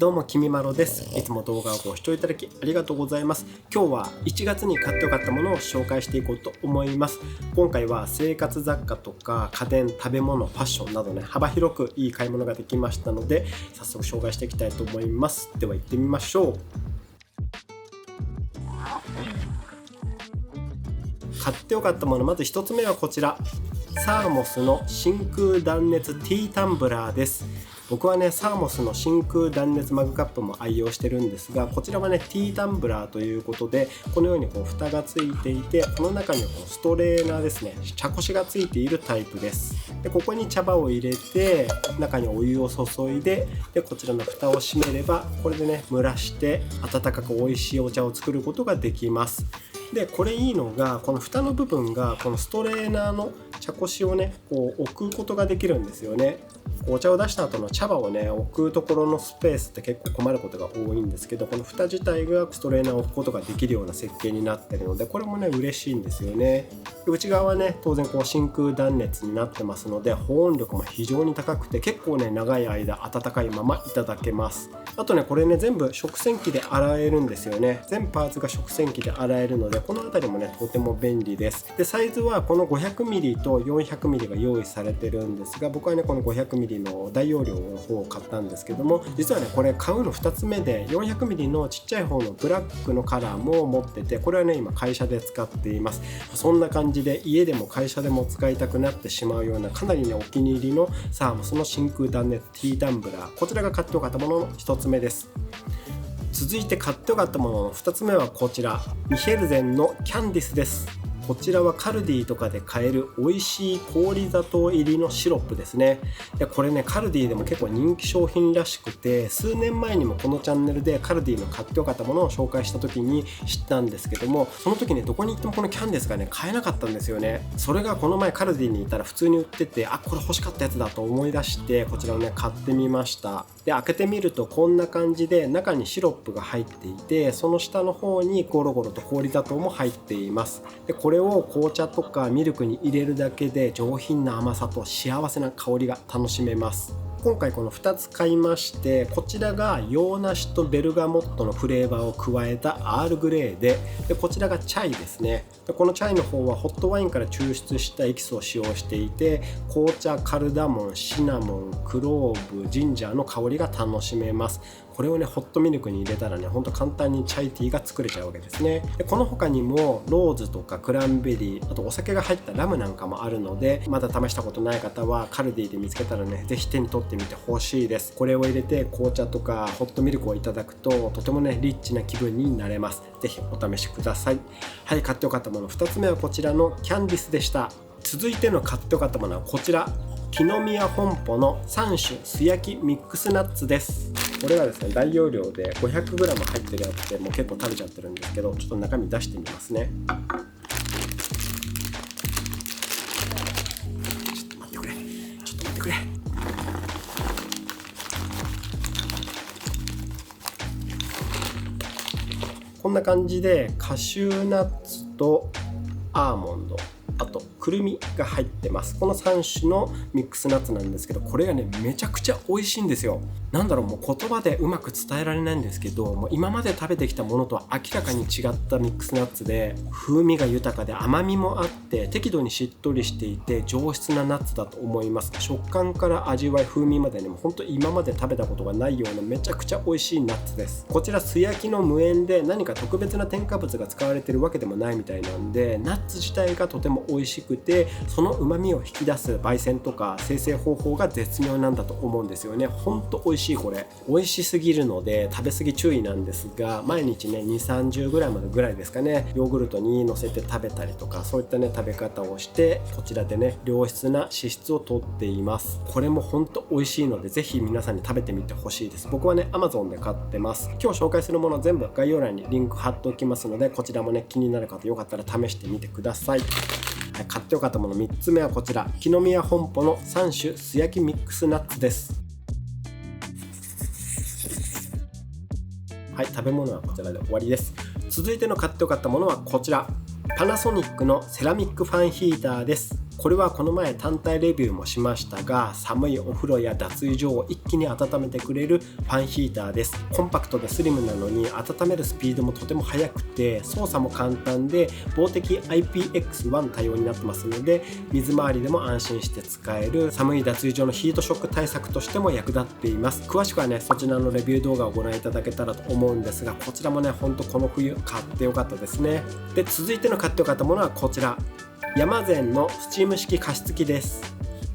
どうもきみまろです。いつも動画をご視聴いただきありがとうございます。今日は1月に買ってよかったものを紹介していこうと思います。今回は生活雑貨とか家電、食べ物、ファッションなどね、幅広くいい買い物ができましたので、早速紹介していきたいと思います。では行ってみましょう。買ってよかったもの、まず1つ目はこちら、サーモスの真空断熱ティータンブラーです。僕はね、サーモスの真空断熱マグカップも愛用してるんですが、こちらはねティータンブラーということで、このように蓋がついていて、この中にはストレーナーですね、茶こしがついているタイプです。でここに茶葉を入れて、中にお湯を注いで、こちらの蓋を閉めれば、これでね蒸らして温かく美味しいお茶を作ることができます。でこれいいのが、この蓋の部分がこのストレーナーの茶こしをね置くことができるんですよね。お茶を出した後の茶葉をね置くところのスペースって結構困ることが多いんですけど、この蓋自体がストレーナーを置くことができるような設計になってるので、これもね嬉しいんですよね。内側はね当然真空断熱になってますので、保温力も非常に高くて、結構ね長い間温かいままいただけます。あとね、これね全部食洗機で洗えるんですよね。全パーツが食洗機で洗えるので、この辺りもねとても便利です。でサイズはこの 500ml と 400ml が用意されてるんですが、僕はねこの 500ml の大容量の方を買ったんですけども、実はねこれ買うの2つ目で、 400ml のちっちゃい方のブラックのカラーも持ってて、これはね今会社で使っています。そんな感じで家でも会社でも使いたくなってしまうような、かなりねお気に入りのサーモスの真空断熱ティータンブラー、こちらが買ってよかったものの1つ目です。続いて買ってよかったものの2つ目はこちら、ミヘルゼンのキャンディスです。こちらはカルディとかで買える美味しい氷砂糖入りのシロップですね。でこれねカルディでも結構人気商品らしくて、数年前にもこのチャンネルでカルディの買ってよかったものを紹介した時に知ったんですけども、その時ねどこに行ってもこのキャンディスがね買えなかったんですよね。それがこの前カルディにいたら普通に売ってて、これ欲しかったやつだと思い出して、こちらをね買ってみました。で開けてみるとこんな感じで、中にシロップが入っていて、その下の方にゴロゴロと氷砂糖も入っています。でこれを紅茶とかミルクに入れるだけで、上品な甘さと幸せな香りが楽しめます。今回この2つ買いまして、こちらが洋梨とベルガモットのフレーバーを加えたアールグレーで、こちらがチャイですね。でこのチャイの方はホットワインから抽出したエキスを使用していて、紅茶、カルダモン、シナモン、クローブ、ジンジャーの香りが楽しめます。これをねホットミルクに入れたらね、ほんと簡単にチャイティーが作れちゃうわけですね。でこの他にもローズとかクランベリー、あとお酒が入ったラムなんかもあるので、まだ試したことない方はカルディで見つけたらね、ぜひ手に取ってみてほしいです。これを入れて紅茶とかホットミルクをいただくと、とてもねリッチな気分になれます。ぜひお試しください。はい、買ってよかったもの2つ目はこちらのキャンディスでした。続いての買ってよかったものはこちら、木の宮本舗の3種素焼きミックスナッツです。これがですね大容量で 500g 入ってるやつで、もう結構食べちゃってるんですけど、ちょっと中身出してみますね。ちょっと待ってくれ。こんな感じでカシューナッツとアーモンド、あとくるみが入ってます。この3種のミックスナッツなんですけど、これがねめちゃくちゃ美味しいんですよ。もう言葉でうまく伝えられないんですけど、もう今まで食べてきたものとは明らかに違ったミックスナッツで、風味が豊かで甘みもあって、適度にしっとりしていて上質なナッツだと思います。食感から味わい、風味までね、もうほんと今まで食べたことがないようなめちゃくちゃ美味しいナッツです。こちら素焼きの無塩で、何か特別な添加物が使われてるわけでもないみたいなんで、ナッツ自体がとても美味しくて、その旨味を引き出す焙煎とか精製方法が絶妙なんだと思うんですよね。ほんと美味しい。これ美味しすぎるので食べ過ぎ注意なんですが、毎日ね 2,30g ぐらいですかね、ヨーグルトに乗せて食べたりとか、そういったね食べ方をして、こちらでね良質な脂質をとっています。これもほんと美味しいので、ぜひ皆さんに食べてみてほしいです。僕はね Amazon で買ってます。今日紹介するもの全部概要欄にリンク貼っておきますので、こちらもね気になる方よかったら試してみてください。買ってよかったもの3つ目はこちら、木の宮本舗の3種素焼きミックスナッツです。はい、食べ物はこちらで終わりです。続いての買ってよかったものはこちら、パナソニックのセラミックファンヒーターです。これはこの前単体レビューもしましたが、寒いお風呂や脱衣所を一気に温めてくれるファンヒーターです。コンパクトでスリムなのに温めるスピードもとても速くて、操作も簡単で、防滴 IPX1 対応になってますので、水回りでも安心して使える寒い脱衣所のヒートショック対策としても役立っています。詳しくはね、そちらのレビュー動画をご覧いただけたらと思うんですが、こちらもね、ほんとこの冬買ってよかったですね。で、続いての買ってよかったものはこちら、ヤマゼンのスチーム式加湿器です。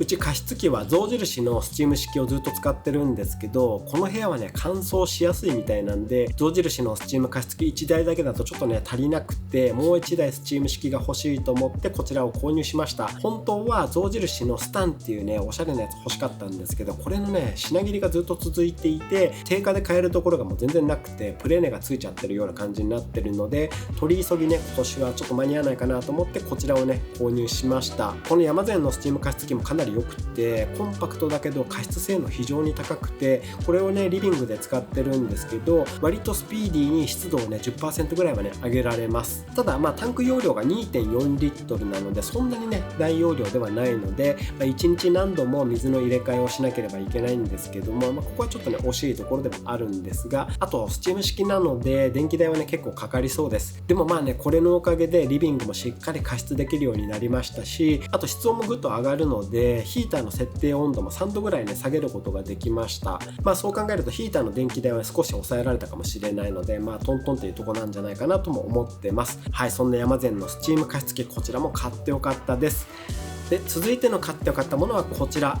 うち加湿器は象印のスチーム式をずっと使ってるんですけど、この部屋はね乾燥しやすいみたいなんで、象印のスチーム加湿器1台だけだとちょっとね足りなくて、もう1台スチーム式が欲しいと思ってこちらを購入しました。本当は象印のスタンっていうねおしゃれなやつ欲しかったんですけど、これのね品切りがずっと続いていて、定価で買えるところがもう全然なくて、プレネがついちゃってるような感じになってるので、取り急ぎね今年はちょっと間に合わないかなと思ってこちらをね購入しました。このヤマゼンのスチーム加湿器もかなり良くて、コンパクトだけど加湿性能非常に高くて、これをねリビングで使ってるんですけど、割とスピーディーに湿度をね 10% ぐらいはね上げられます。ただタンク容量が 2.4 リットルなので、そんなにね大容量ではないので、1日何度も水の入れ替えをしなければいけないんですけども、ここはちょっとね惜しいところでもあるんですが、あとスチーム式なので電気代はね結構かかりそうです。でもこれのおかげでリビングもしっかり加湿できるようになりましたし、あと室温もぐっと上がるので、ヒーターの設定温度も3度ぐらいね下げることができました。そう考えるとヒーターの電気代は少し抑えられたかもしれないので、トントンっていうところなんじゃないかなとも思ってます。はい、そんなヤマゼンのスチーム加湿器、こちらも買ってよかったです。で、続いての買ってよかったものはこちら、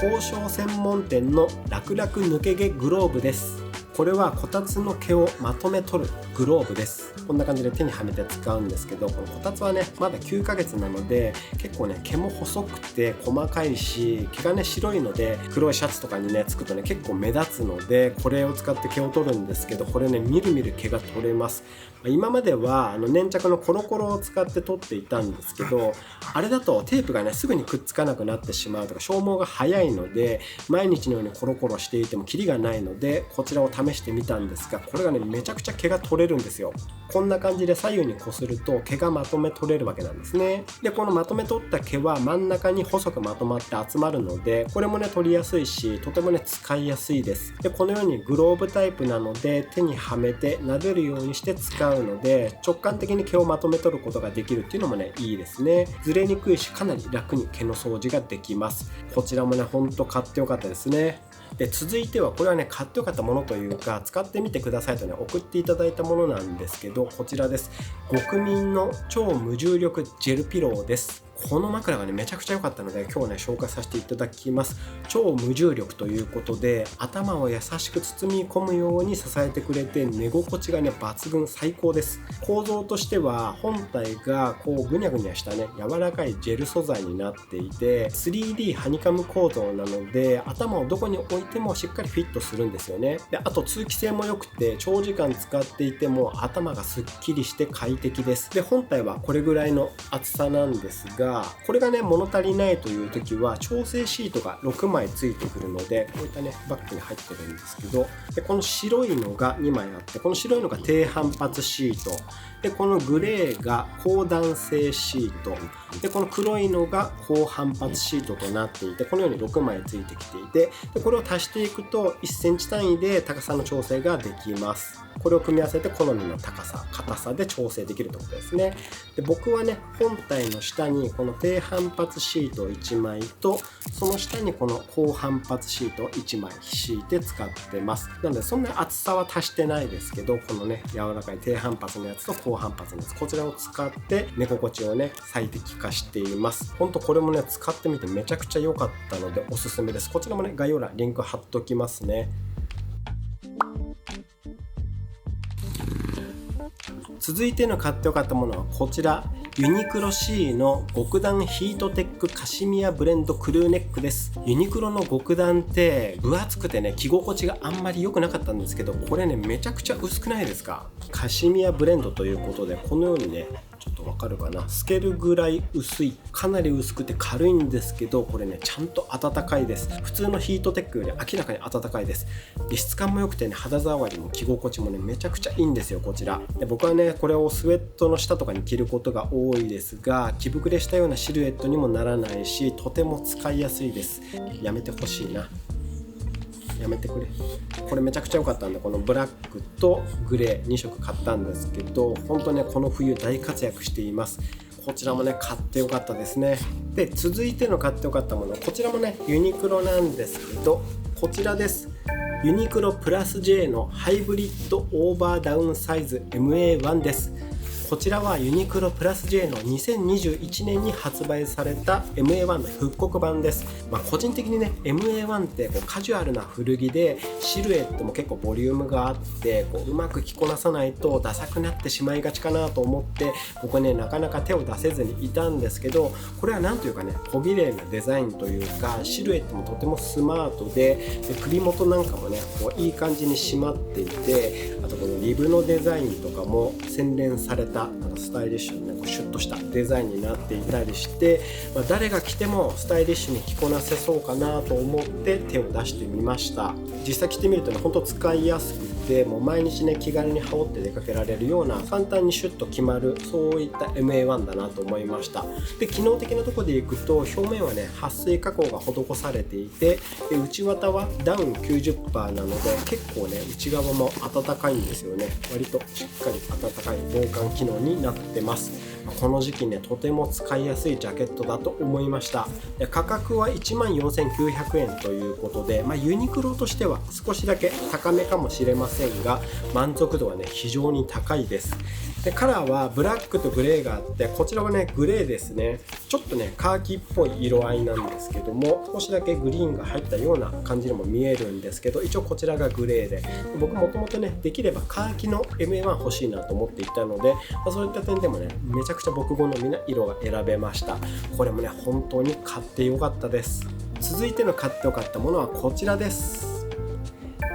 交渉専門店の楽々抜け毛グローブです。これはこたつの毛をまとめ取るグローブです。こんな感じで手にはめて使うんですけど、このこたつはねまだ9ヶ月なので、結構ね毛も細くて細かいし、毛がね白いので黒いシャツとかにねつくとね結構目立つので、これを使って毛を取るんですけど、これねみるみる毛が取れます。今までは粘着のコロコロを使って取っていたんですけど、あれだとテープがねすぐにくっつかなくなってしまうとか、消耗が早いので毎日のようにコロコロしていてもキリがないので、こちらを試してみたんですが、これがねめちゃくちゃ毛が取れるんですよ。こんな感じで左右にこすると毛がまとめ取れるわけなんですね。で、このまとめ取った毛は真ん中に細くまとまって集まるので、これもね取りやすいし、とてもね使いやすいです。で、このようにグローブタイプなので手にはめて撫でるようにして使うので、直感的に毛をまとめ取ることができるっていうのもねいいですね。ずれにくいし、かなり楽に毛の掃除ができます。こちらもねほんと買ってよかったですね。で、続いてはこれはね買ってよかったものというか、使ってみてくださいとね送っていただいたものなんですけど、こちらです。極眠の超無重力ジェルピローです。この枕がねめちゃくちゃ良かったので今日ね紹介させていただきます。超無重力ということで、頭を優しく包み込むように支えてくれて、寝心地がね抜群、最高です。構造としては本体がこうぐにゃぐにゃしたね柔らかいジェル素材になっていて、 3D ハニカム構造なので頭をどこに置いてもしっかりフィットするんですよね。で、あと通気性も良くて長時間使っていても頭がすっきりして快適です。で、本体はこれぐらいの厚さなんですが、これがね物足りないという時は調整シートが6枚ついてくるので、こういったねバッグに入ってるんですけど、でこの白いのが2枚あって、この白いのが低反発シートで、このグレーが高弾性シートで、この黒いのが高反発シートとなっていて、このように6枚ついてきていて、でこれを足していくと1センチ単位で高さの調整ができます。これを組み合わせて好みの高さ、硬さで調整できるということですね。で、僕はね本体の下にこの低反発シート1枚と、その下にこの高反発シート1枚敷いて使ってます。なのでそんな厚さは足してないですけど、このね柔らかい低反発のやつと高反発のやつ、こちらを使って寝心地をね最適化しています。ほんとこれもね使ってみてめちゃくちゃ良かったのでおすすめです。こちらもね概要欄リンク貼っときますね。続いての買ってよかったものはこちら、ユニクロ C の極暖ヒートテックカシミヤブレンドクルーネックです。ユニクロの極暖って分厚くてね着心地があんまり良くなかったんですけど、これねめちゃくちゃ薄くないですか。カシミヤブレンドということで、このようにねちょっとわかるかな、透けるぐらい薄い、かなり薄くて軽いんですけど、これねちゃんと暖かいです。普通のヒートテックより明らかに暖かいです。で質感も良くてね、肌触りも着心地もねめちゃくちゃいいんですよこちら。で僕はねこれをスウェットの下とかに着ることが多いですが、着膨れしたようなシルエットにもならないし、とても使いやすいです。やめてほしいな、やめてくれ。これめちゃくちゃ良かったんで、このブラックとグレー2色買ったんですけど、本当ねこの冬大活躍しています。こちらもね買ってよかったですね。で続いての買ってよかったもの、こちらもねユニクロなんですけど、こちらです。ユニクロプラス J のハイブリッドオーバーダウンサイズ MA1 です。こちらはユニクロプラス J の2021年に発売された MA1 の復刻版です。個人的にね MA1 ってカジュアルな古着で、シルエットも結構ボリュームがあって、うまく着こなさないとダサくなってしまいがちかなと思って、僕ねなかなか手を出せずにいたんですけど、これはなんというかね小綺麗なデザインというか、シルエットもとてもスマートで、首元なんかもねいい感じに締まっていて、あとこのリブのデザインとかも洗練されたスタイリッシュなシュッとしたデザインになっていたりして、誰が着てもスタイリッシュに着こなせそうかなと思って手を出してみました。実際着てみるとね本当使いやすくて、もう毎日ね気軽に羽織って出かけられるような、簡単にシュッと決まる、そういった MA1 だなと思いました。で機能的なところでいくと、表面はね撥水加工が施されていて、で内綿はダウン 90% なので、結構ね内側も暖かいんですよね。割としっかり暖かい防寒機能になってます。この時期ねとても使いやすいジャケットだと思いました。で価格は 14,900 円ということで、ユニクロとしては少しだけ高めかもしれませんが、満足度はね非常に高いです。でカラーはブラックとグレーがあって、こちらはねグレーですね。ちょっとねカーキっぽい色合いなんですけども、少しだけグリーンが入ったような感じにも見えるんですけど、一応こちらがグレーで、僕もともとねできればカーキの MA1 欲しいなと思っていたので、そういった点でもねめちゃくちゃ僕好みな色が選べました。これもね本当に買ってよかったです。続いての買ってよかったものはこちらです。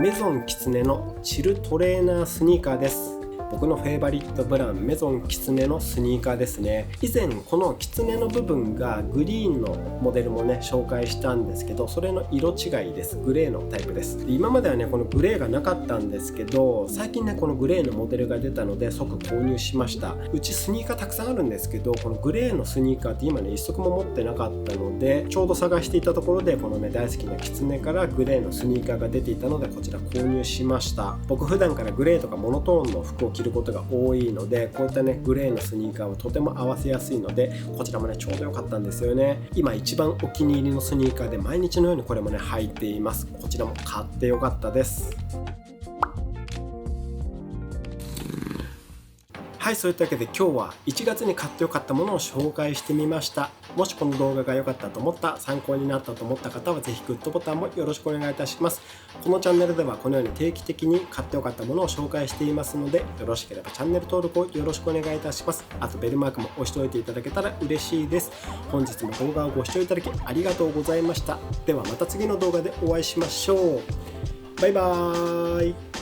メゾンキツネのチルトレーナースニーカーです。僕のフェイバリットブランメゾンキツネのスニーカーですね。以前このキツネの部分がグリーンのモデルもね紹介したんですけど、それの色違いです。グレーのタイプです。今まではねこのグレーがなかったんですけど、最近ねこのグレーのモデルが出たので即購入しました。うちスニーカーたくさんあるんですけど、このグレーのスニーカーって今ね一足も持ってなかったので、ちょうど探していたところでこのね大好きなキツネからグレーのスニーカーが出ていたので、こちら購入しました。僕普段からグレーとかモノトーンの服を着ることが多いので、こういったねグレーのスニーカーはとても合わせやすいので、こちらもねちょうど良かったんですよね。今一番お気に入りのスニーカーで、毎日のようにこれもね履いています。こちらも買ってよかったです。はい、そういったわけで今日は1月に買ってよかったものを紹介してみました。もしこの動画が良かったと思った、参考になったと思った方はぜひグッドボタンもよろしくお願いいたします。このチャンネルではこのように定期的に買ってよかったものを紹介していますので、よろしければチャンネル登録をよろしくお願いいたします。あとベルマークも押しておいていただけたら嬉しいです。本日も動画をご視聴いただきありがとうございました。ではまた次の動画でお会いしましょう。バイバーイ。